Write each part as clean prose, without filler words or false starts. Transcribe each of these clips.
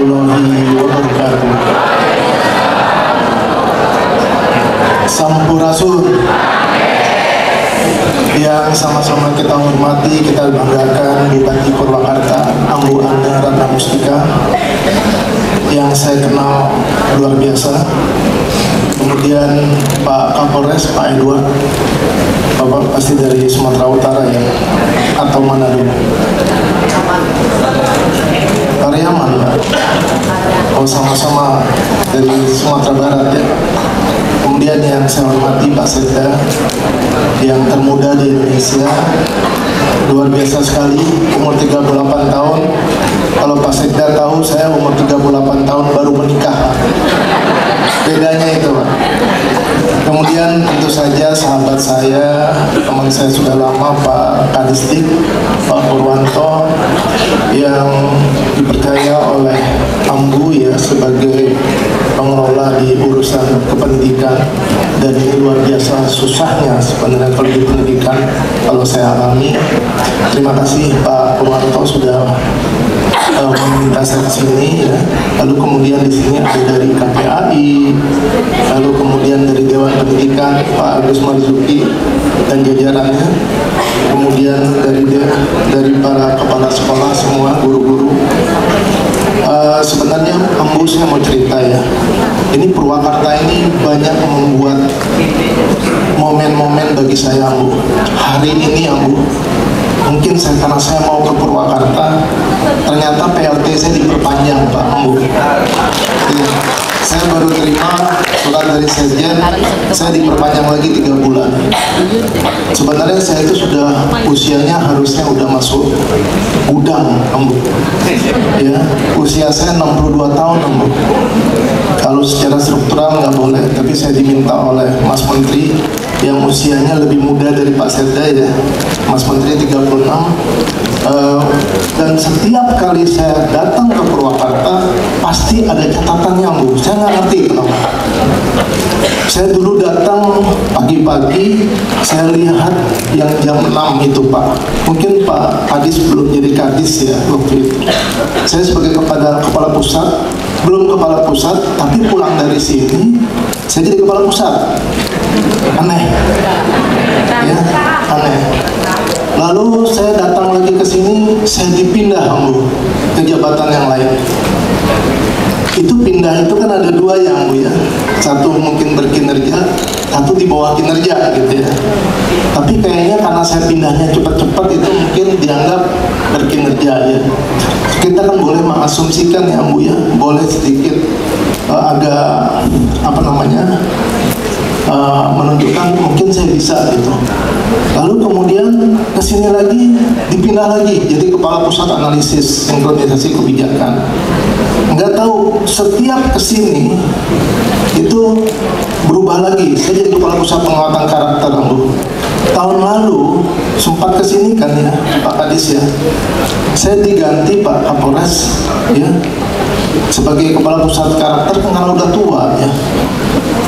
warahmatullahi wabarakatuh. Sampurasun. Yang sama-sama kita hormati, kita banggakan Bupati Purwakarta, Ambu Anda Ratna Mustika, yang saya kenal luar biasa. Kemudian Pak Kapolres, Pak Edward, Bapak pasti dari Sumatera Utara ya, atau Manado? Pariaman, Pak. Oh, sama-sama dari Sumatera Barat ya. Kemudian yang saya hormati Pak Sekda, yang termuda di Indonesia, luar biasa sekali, umur 38 tahun. Kalau Pak Sekda tahu, saya umur 38 tahun baru menikah. Bedanya itu, Pak. Kemudian tentu saja sahabat saya, teman saya sudah lama, Pak Kadisdik, Pak Purwanto, yang dipercaya oleh Ambu ya sebagai pengelola di urusan kependidikan, dan ini luar biasa susahnya sebenarnya kalau di pendidikan kalau saya alami. Terima kasih Pak Purwanto sudah meminta saya ke sini ya. Lalu kemudian di sini ada dari KPAI, lalu kemudian dari Dewan Pendidikan Pak Agus Marzuki dan jajarannya, kemudian dari para kepala sekolah semua, guru-guru. Sebenarnya Ambu, saya mau cerita ya. Ini Purwakarta ini banyak membuat momen-momen bagi saya, Ambu. Hari ini Ambu, mungkin karena saya mau ke Purwakarta, ternyata PLT saya diperpanjang Pak Ambu. Ya, saya baru terima surat dari Sekjen, saya diperpanjang lagi 3 bulan. Sebenarnya saya itu sudah usianya harusnya udah masuk gudang Ambu. Ya, usia saya 62 tahun Ambu. Kalau secara struktural nggak boleh, tapi saya diminta oleh Mas Menteri yang usianya lebih muda dari Pak Sekda ya, Mas Menteri 36. Dan setiap kali saya datang ke Purwakarta pasti ada catatannya Bu. Saya nggak ngerti kenapa. Saya dulu datang pagi-pagi, saya lihat yang jam 6 itu Pak. Mungkin Pak Kadis belum jadi Kadis ya waktu itu. Saya sebagai kepala pusat, belum kepala pusat, tapi pulang dari sini saya jadi kepala pusat. Aneh ya, aneh. Lalu saya datang lagi ke sini, saya dipindah Ambu ke jabatan yang lain. Itu pindah itu kan ada 2 ya Ambu ya, satu mungkin berkinerja, satu di bawah kinerja gitu ya. Tapi kayaknya karena saya pindahnya cepat-cepat itu mungkin dianggap berkinerja ya. Kita kan boleh mengasumsikan ya Ambu ya, boleh sedikit agak apa namanya, menunjukkan mungkin saya bisa gitu. Lalu kemudian kesini lagi, dipindah lagi jadi kepala pusat analisis sinkronisasi kebijakan. Nggak tahu, setiap kesini itu berubah lagi. Saya jadi kepala pusat penguatan karakter Ambu. Tahun lalu sempat kesini kan ya Pak Kadis ya, saya diganti Pak Kapolres ya sebagai kepala pusat karakter karena udah tua ya.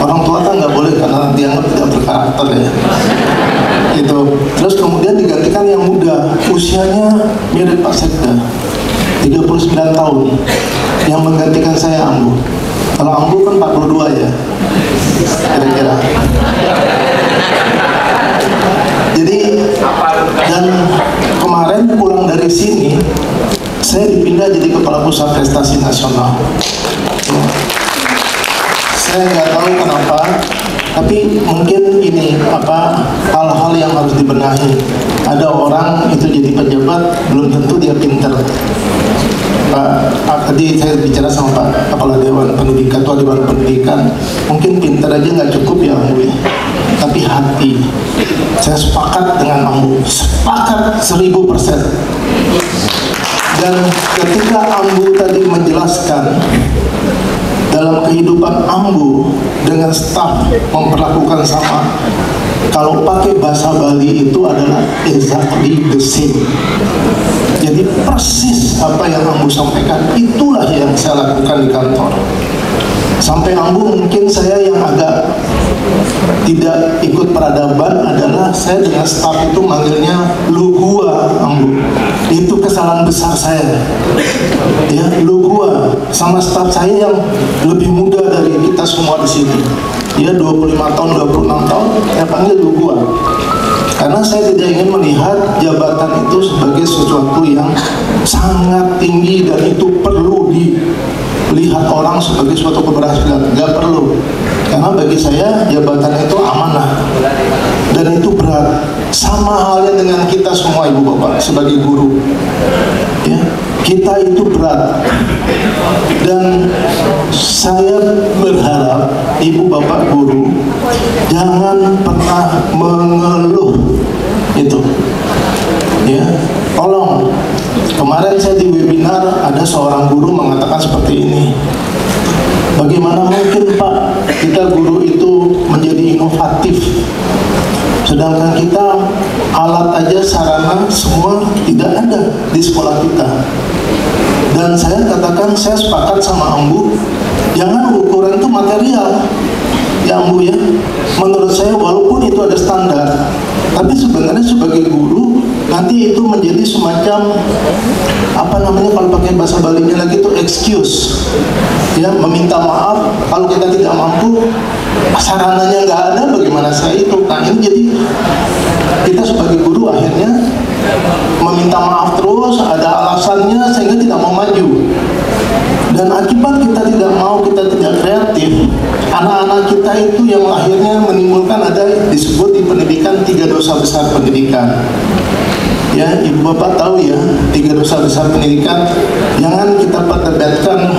Orang tua kan nggak boleh karena dianggap tidak berkarakter ya. Itu. Terus kemudian digantikan yang muda, usianya mirip Pak Sekda, 39 tahun, yang menggantikan saya Ambu. Kalau Ambu kan 42 ya, kira-kira. Jadi, dan kemarin pulang dari sini, saya dipindah jadi kepala pusat prestasi nasional. Saya nggak tahu kenapa, tapi mungkin ini hal-hal yang harus dibenahi. Ada orang itu jadi pejabat belum tentu dia pinter. Tadi saya bicara sama Pak Kepala Dewan Pendidikan, Ketua Dewan Pendidikan, mungkin pinter aja nggak cukup ya Ambu, tapi hati. Saya sepakat dengan Ambu, sepakat 1000%. Dan ketika Ambu tadi menjelaskan dalam kehidupan Ambu dengan staf memperlakukan sama, kalau pakai bahasa Bali itu adalah exactly the same. Jadi persis apa yang Ambu sampaikan, itulah yang saya lakukan di kantor. Sampai Ambu mungkin saya yang agak tidak ikut peradaban adalah saya dengan staf itu manggilnya lu gua, Ambu. Itu kesalahan besar saya. Ya, lu gua sama staf saya yang lebih muda dari kita semua di sini. Ya, 25 tahun, 26 tahun, saya panggil lu gua. Karena saya tidak ingin melihat jabatan itu sebagai sesuatu yang sangat tinggi dan itu perlu dilihat orang sebagai suatu keberhasilan. Gak perlu. Karena bagi saya jabatan itu amanah dan itu berat. Sama halnya dengan kita semua ibu bapak sebagai guru. Ya, kita itu berat. Dan saya berharap ibu bapak guru jangan pernah mengeluh itu. Ya, tolong. Kemarin saya di webinar ada seorang guru mengatakan seperti ini. Bagaimana mungkin Pak kita guru itu menjadi inovatif, sedangkan kita alat aja sarana semua tidak ada di sekolah kita. Dan saya katakan saya sepakat sama Ambu, jangan ukuran itu material ya Ambu ya. Menurut saya walaupun itu ada standar, tapi sebenarnya sebagai guru nanti itu menjadi semacam apa namanya kalau pakai bahasa Balinya lagi itu excuse ya, meminta maaf kalau kita tidak mampu, sarananya nggak ada, bagaimana saya itu. Nah ini jadi kita sebagai guru akhirnya meminta maaf terus, ada alasannya sehingga tidak mau maju. Dan akibat kita tidak mau, kita tidak kreatif, anak-anak kita itu yang akhirnya menimbulkan ada disebut di pendidikan 3 dosa besar pendidikan. Ya, ibu bapak tahu ya, 3 dosa besar pendidikan. Jangan kita perdebatkan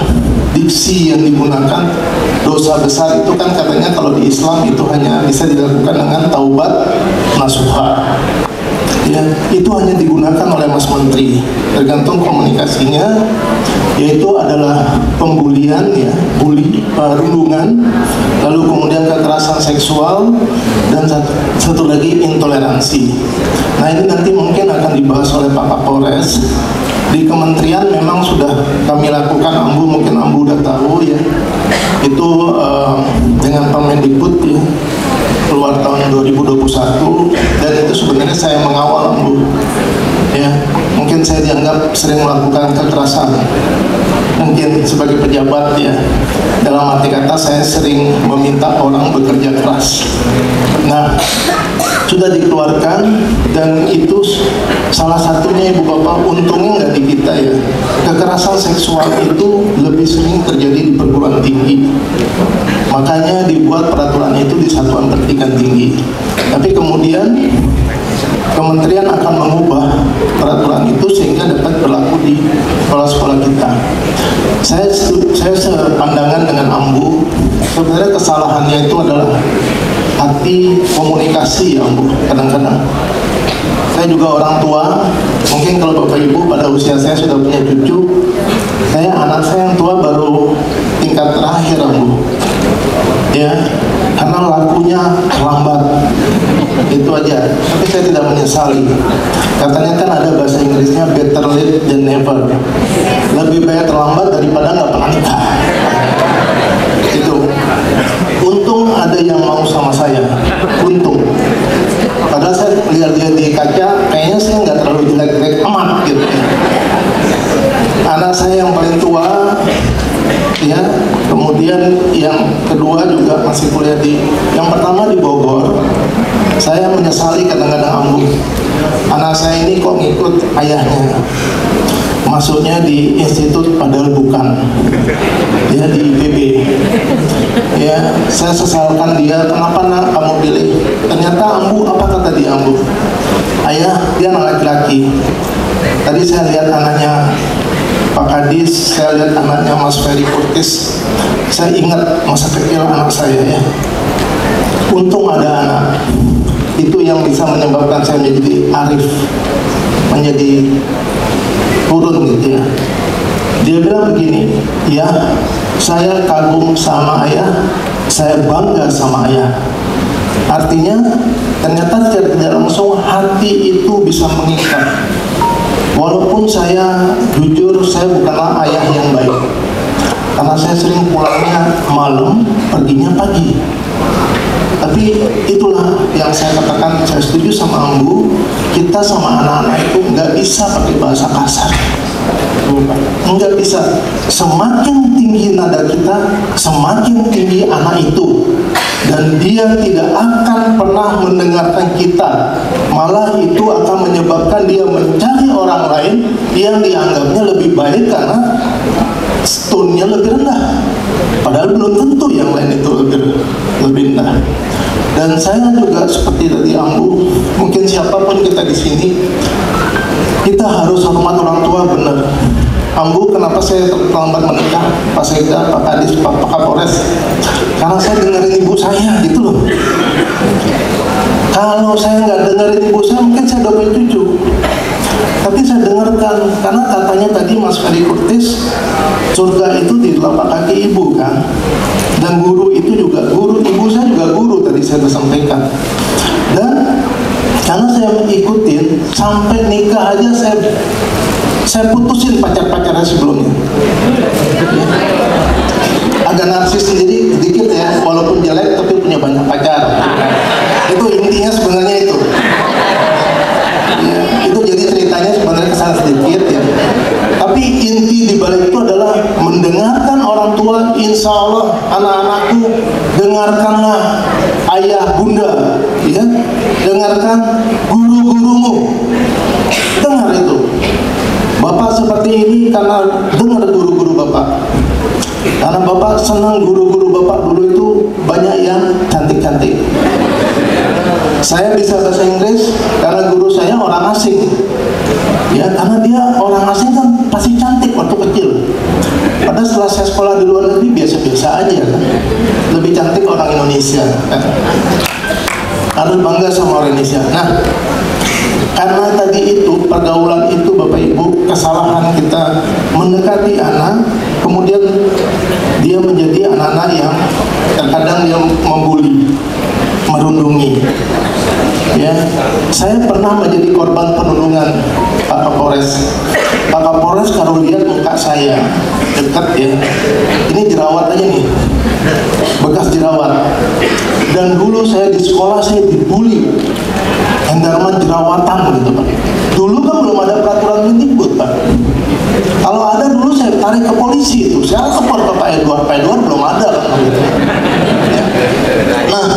diksi yang digunakan. Dosa besar itu kan katanya kalau di Islam itu hanya bisa dilakukan dengan taubat nasuha. Ya, itu hanya digunakan oleh Mas Menteri, tergantung komunikasinya, yaitu adalah pembulian ya, bully, perundungan, lalu kemudian kekerasan seksual, dan satu lagi intoleransi. Nah ini nanti mungkin akan dibahas oleh Pak Kapolres. Di kementerian memang sudah kami lakukan, Ambu mungkin Ambu udah tahu ya, itu dengan Permendikbud ya, keluar tahun 2021, dan itu sebenarnya saya mengawal Ambu ya. Mungkin saya dianggap sering melakukan kekerasan mungkin sebagai pejabat ya, dalam arti kata saya sering meminta orang bekerja keras. Nah sudah dikeluarkan, dan itu salah satunya ibu bapak untungnya nggak di kita ya, kekerasan seksual itu lebih sering terjadi di perguruan tinggi, makanya dibuat peraturan itu di satuan pendidikan tinggi. Tapi kemudian kementerian akan mengubah peraturan itu sehingga dapat berlaku di sekolah-sekolah kita. Saya sepandangan dengan Ambu, sebenarnya kesalahannya itu adalah hati komunikasi ya Ambu. Kadang-kadang saya juga orang tua, mungkin kalau bapak ibu pada usia saya sudah punya cucu, anak saya yang tua baru tingkat terakhir Ambu ya, karena lakunya lambat, itu aja. Tapi saya tidak menyesali. Katanya kan ada bahasa Inggrisnya better late than never, lebih baik terlambat daripada nggak pernah nikah. Itu untung ada yang mau sama saya, untung. Padahal saya lihat dia di kaca, kayaknya saya nggak terlalu jelek-jelek amat gitu. Anak saya yang paling tua ya, kemudian yang kedua juga masih kuliah yang pertama di Bogor. Saya menyesali kadang-kadang Ambu, anak saya ini kok ngikut ayahnya, masuknya di institut padahal bukan ya, di IPB ya. Saya sesalkan dia, kenapa nak kamu pilih. Ternyata Ambu, apa kata dia Ambu, ayah dia anak laki-laki. Tadi saya lihat anaknya Pak Kadis, saya lihat anaknya Mas Ferry Kurtis, saya ingat masa kecil anak saya ya. Untung ada anak itu yang bisa menyebabkan saya menjadi arif, menjadi turun gitu ya. Dia bilang begini, ya saya kagum sama ayah, saya bangga sama ayah. Artinya ternyata secara tidak langsung hati itu bisa mengikat. Walaupun saya jujur, saya bukanlah ayah yang baik, karena saya sering pulangnya malam, perginya pagi. Tapi itulah yang saya katakan, saya setuju sama Ambu, kita sama anak-anak itu nggak bisa pakai bahasa kasar, nggak bisa. Semakin tinggi nada kita, semakin tinggi anak itu, dan dia tidak akan pernah mendengarkan kita. Malah itu akan menyebabkan dia mencari orang lain yang dianggapnya lebih baik karena tone-nya lebih rendah, padahal belum tentu yang lain itu lebih rendah. Dan saya juga seperti tadi Ambu, mungkin siapapun kita di sini, kita harus hormat orang tua, benar. Ambu, kenapa saya terlambat menikah, Pak Sekda, Pak Kadis, Pak Kapolres? Karena saya dengerin ibu saya, gitu loh. Kalau saya nggak dengerin ibu saya, mungkin saya udah punya cucu. Tapi saya dengarkan, karena katanya tadi Mas Ferry Kurtis, surga itu di telapak kaki ibu kan. Dan guru itu juga guru, ibu saya juga guru, tadi saya sampaikan. Dan karena saya mengikutin, sampai nikah aja saya putusin pacar-pacarnya sebelumnya. Agak narsis sendiri sedikit ya, walaupun jelek tapi punya banyak pacar. Itu intinya sebenarnya itu. Ya, itu jadi ceritanya sebenarnya kesana sedikit ya. Tapi inti di balik itu adalah mendengarkan orang tua. Insya Allah anak-anakku, dengarkanlah ayah bunda, ya, dengarkan guru-gurumu. Dengar itu. Bapak seperti ini karena dengar guru-guru bapak. Karena bapak senang guru-guru bapak dulu itu banyak yang cantik-cantik. Saya bisa bahasa Inggris karena guru saya orang asing. Ya, karena dia orang asing kan pasti cantik waktu kecil. Padahal setelah saya sekolah di luar negeri biasa-biasa aja kan. Lebih cantik orang Indonesia kan. Harus bangga sama orang Indonesia. Nah, karena tadi itu pergaulan itu Bapak Ibu, kesalahan kita mendekati anak, kemudian dia menjadi anak-anak yang terkadang dia membuli, merundungi. Ya, saya pernah menjadi korban penundungan Pak Kapolres. Pak Kapolres kalau lihat muka saya dekat ya, ini jerawat aja nih, bekas jerawat. Dan dulu saya di sekolah saya dibully, Endarman jerawatan gitu Pak. Dulu kan belum ada peraturan Mendikbud Pak. Kalau ada dulu saya tarik ke polisi itu, saya lapor ke Pak Edward belum ada kan gitu. Ya. Nah,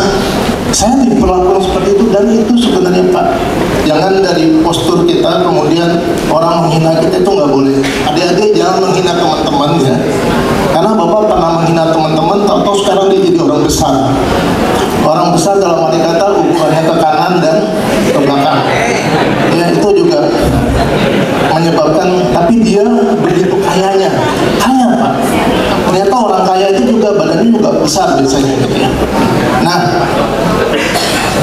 saya diperlakukan seperti itu, dan itu sebenarnya Pak, jangan dari postur kita kemudian orang menghina kita, itu nggak boleh. Adik-adik jangan menghina teman-teman ya, karena Bapak pernah menghina teman-teman, tahu-tahu sekarang dia jadi orang besar. Orang besar dalam arti kata ukurannya ke kanan dan ke belakang. Ya, itu juga menyebabkan, tapi dia begitu kayanya, kaya Pak. Ternyata orang kaya itu juga badannya juga besar biasanya gitu ya. Nah,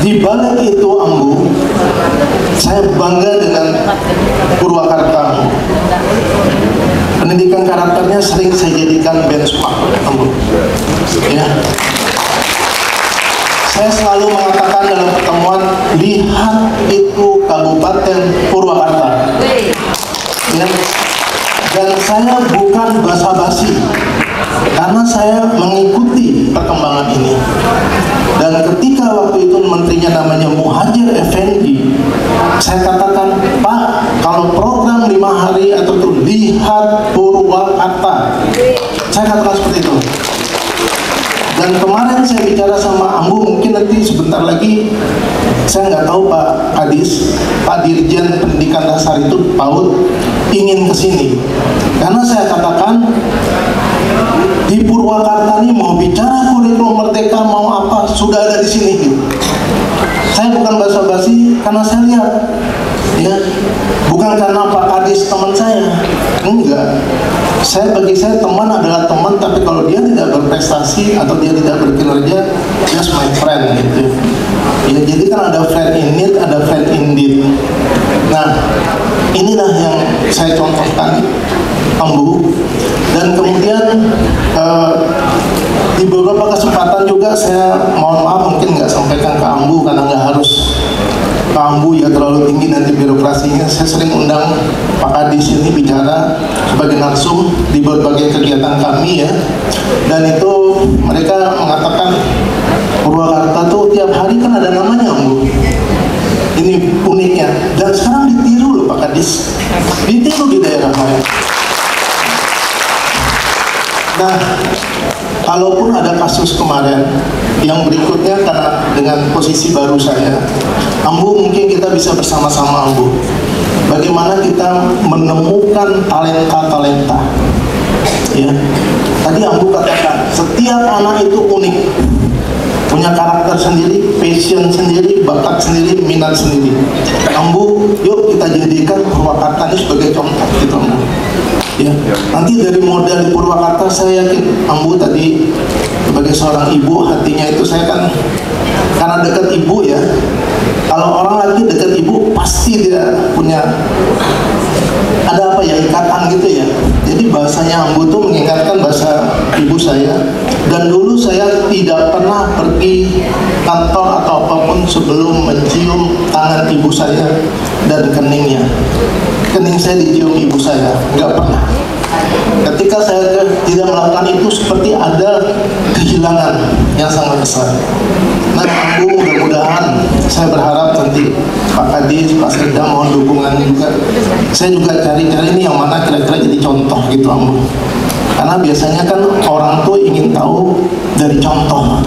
di balik itu Ambu, saya bangga dengan Purwakarta. Pendidikan karakternya sering saya jadikan benchmark Ambu. Ya. Saya selalu mengatakan dalam pertemuan, lihat itu Kabupaten Purwakarta. Ya. Dan saya bukan basa-basi, karena saya mengikuti perkembangan ini. Dan ketika waktu itu menterinya namanya Muhajir Effendi, saya katakan, Pak, kalau program 5 hari atau itu lihat Purwakarta, saya katakan seperti itu. Dan kemarin saya bicara sama Ambu, mungkin nanti sebentar lagi, saya nggak tahu Pak Kadis, Pak Dirjen Pendidikan Dasar itu PAUD ingin ke sini. Karena saya katakan di Purwakarta ini mau bicara kurikulum merdeka, mau apa, sudah ada di sini. Gitu. Saya bukan basa-basi, karena saya lihat, ya, bukan karena Pak Kadis teman saya, enggak. Bagi saya teman adalah teman, tapi kalau dia tidak berprestasi atau dia tidak berkinerja, just my friend gitu. Ya, jadi kan ada friend in need, ada friend indeed. Nah, inilah yang saya contohkan Ambu. Dan kemudian di beberapa kesempatan juga saya mohon maaf mungkin nggak sampaikan ke Ambu, karena nggak harus ke Ambu ya, terlalu tinggi nanti birokrasinya. Saya sering undang Pak Kadis ini bicara sebagai narsum di berbagai kegiatan kami ya, dan itu mereka mengatakan Purwakarta tuh tiap hari kan ada namanya, Bu. Ini uniknya. Dan sekarang ditiru loh Pak Kadis. Ditiru di daerah lain. Nah, kalaupun ada kasus kemarin, yang berikutnya karena dengan posisi baru saya, Ambu mungkin kita bisa bersama-sama, Ambu, bagaimana kita menemukan talenta-talenta. Ya, tadi Ambu katakan setiap anak itu unik, punya karakter sendiri, passion sendiri, bakat sendiri, minat sendiri. Ambu, yuk kita jadikan Purwakarta ini sebagai contoh, gitu Ambu. Ya, nanti dari model di Purwakarta saya yakin Ambu tadi sebagai seorang ibu, hatinya itu saya kan karena dekat ibu ya. Kalau orang lagi dekat ibu pasti dia punya ada apa ya, ikatan gitu ya. Jadi bahasanya Ambu tuh mengingatkan bahasa ibu saya. Dan dulu saya tidak pernah pergi kantor atau apapun sebelum mencium tangan ibu saya dan keningnya. Kening saya dicium ibu saya, nggak pernah. Ketika saya tidak melakukan itu seperti ada kehilangan yang sangat besar. Nah, Ambu, mudah-mudahan saya berharap nanti Pak Kadis, Pak Sekda mohon dukungan juga. Saya juga cari-cari ini yang mana kira-kira jadi contoh gitu, Ambu. Karena biasanya kan orang tuh ingin tahu dari contoh.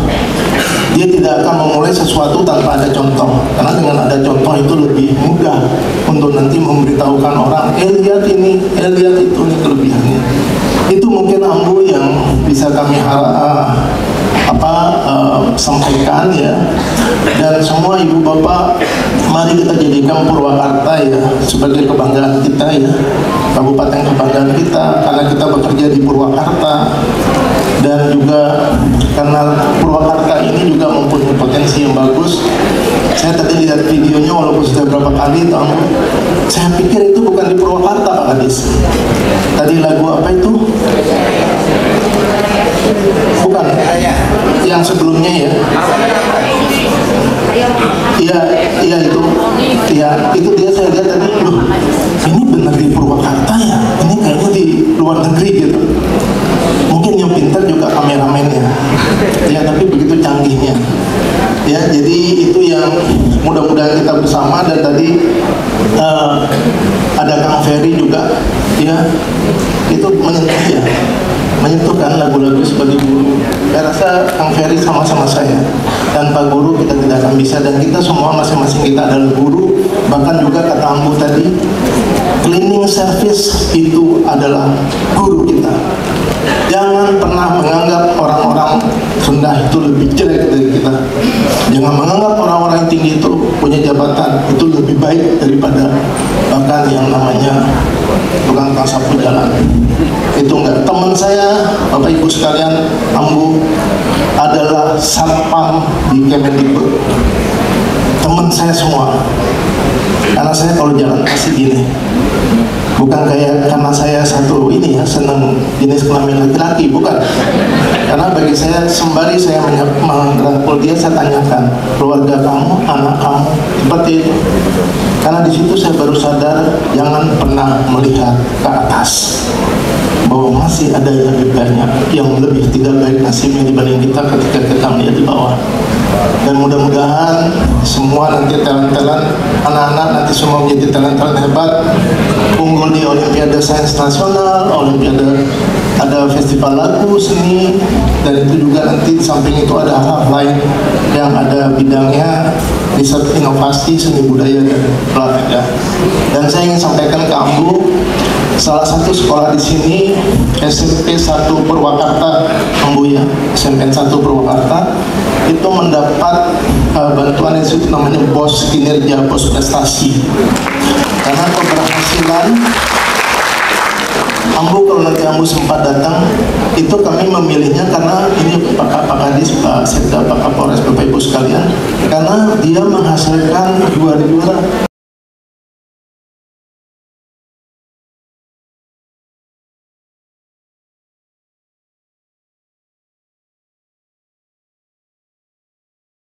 Dia tidak akan memulai sesuatu tanpa ada contoh. Karena dengan ada contoh itu lebih mudah untuk nanti memberitahukan orang, lihat ini, lihat itu, ini kelebihannya. Itu mungkin Ambu yang bisa kami sampaikan ya. Dan semua ibu bapak, mari kita jadikan Purwakarta ya sebagai kebanggaan kita ya, kabupaten kebanggaan kita, karena kita bekerja di Purwakarta. Dan juga karena Purwakarta ini juga mempunyai potensi yang bagus. Saya tadi lihat videonya walaupun sudah berapa kali tahu, saya pikir itu bukan di Purwakarta Pak Kadis. Tadi lagu apa itu? Bukan, yang sebelumnya ya. Iya itu. Iya, itu dia saya lihat tadi, loh, ini benar di Purwakarta ya. Ini kayaknya di luar negeri gitu. Mungkin yang pintar juga kameramennya. Ya, tapi begitu canggihnya. Ya, jadi itu yang mudah-mudahan kita bersama. Dan tadi ada Kang Ferry juga, ya, itu menyentuhkan lagu-lagu sebagai guru. Saya rasa Kang Ferry sama-sama saya. Tanpa guru kita tidak akan bisa, dan kita semua masing-masing kita adalah guru. Bahkan juga kata Ambu tadi, cleaning service itu adalah guru kita. Jangan pernah menganggap orang-orang rendah itu lebih jelek dari kita. Jangan menganggap orang-orang yang tinggi itu punya jabatan itu lebih baik daripada bahkan yang namanya tukang sapu jalan. Itu enggak. Teman saya, Bapak Ibu sekalian, Ambu adalah satpam di Kemendikbud. Teman saya semua. Karena saya kalau jalan pasti gini. Bukan kayak karena saya satu ini ya senang jenis kelamin laki-laki, bukan. Karena bagi saya sembari saya merangkul dia, saya tanyakan keluarga kamu, anak kamu, seperti itu. Karena di situ saya baru sadar jangan pernah melihat ke atas, bahwa masih ada yang lebih banyak, yang lebih tidak baik nasibnya dibanding kita ketika kita melihat di bawah. Dan mudah-mudahan semua nanti talent-talent, anak-anak nanti semua menjadi talent-talent hebat, unggul di Olimpiade Sains Nasional, Olimpiade, ada festival lagu, seni, dan itu juga nanti di samping itu ada hal lain yang ada bidangnya riset inovasi seni budaya dan olahraga. Dan saya ingin sampaikan ke Ambu, salah satu sekolah di sini SMP 1 Purwakarta, Ambu ya, SMP 1 Purwakarta itu mendapat bantuan institut namanya BOS kinerja, BOS prestasi. Karena keberhasilan Ambu, kalau nanti Ambu sempat datang, itu kami memilihnya karena ini Pak Kadis, Pak Sekda, Pak Kapolres, Bapak Ibu sekalian, karena dia menghasilkan juara-juara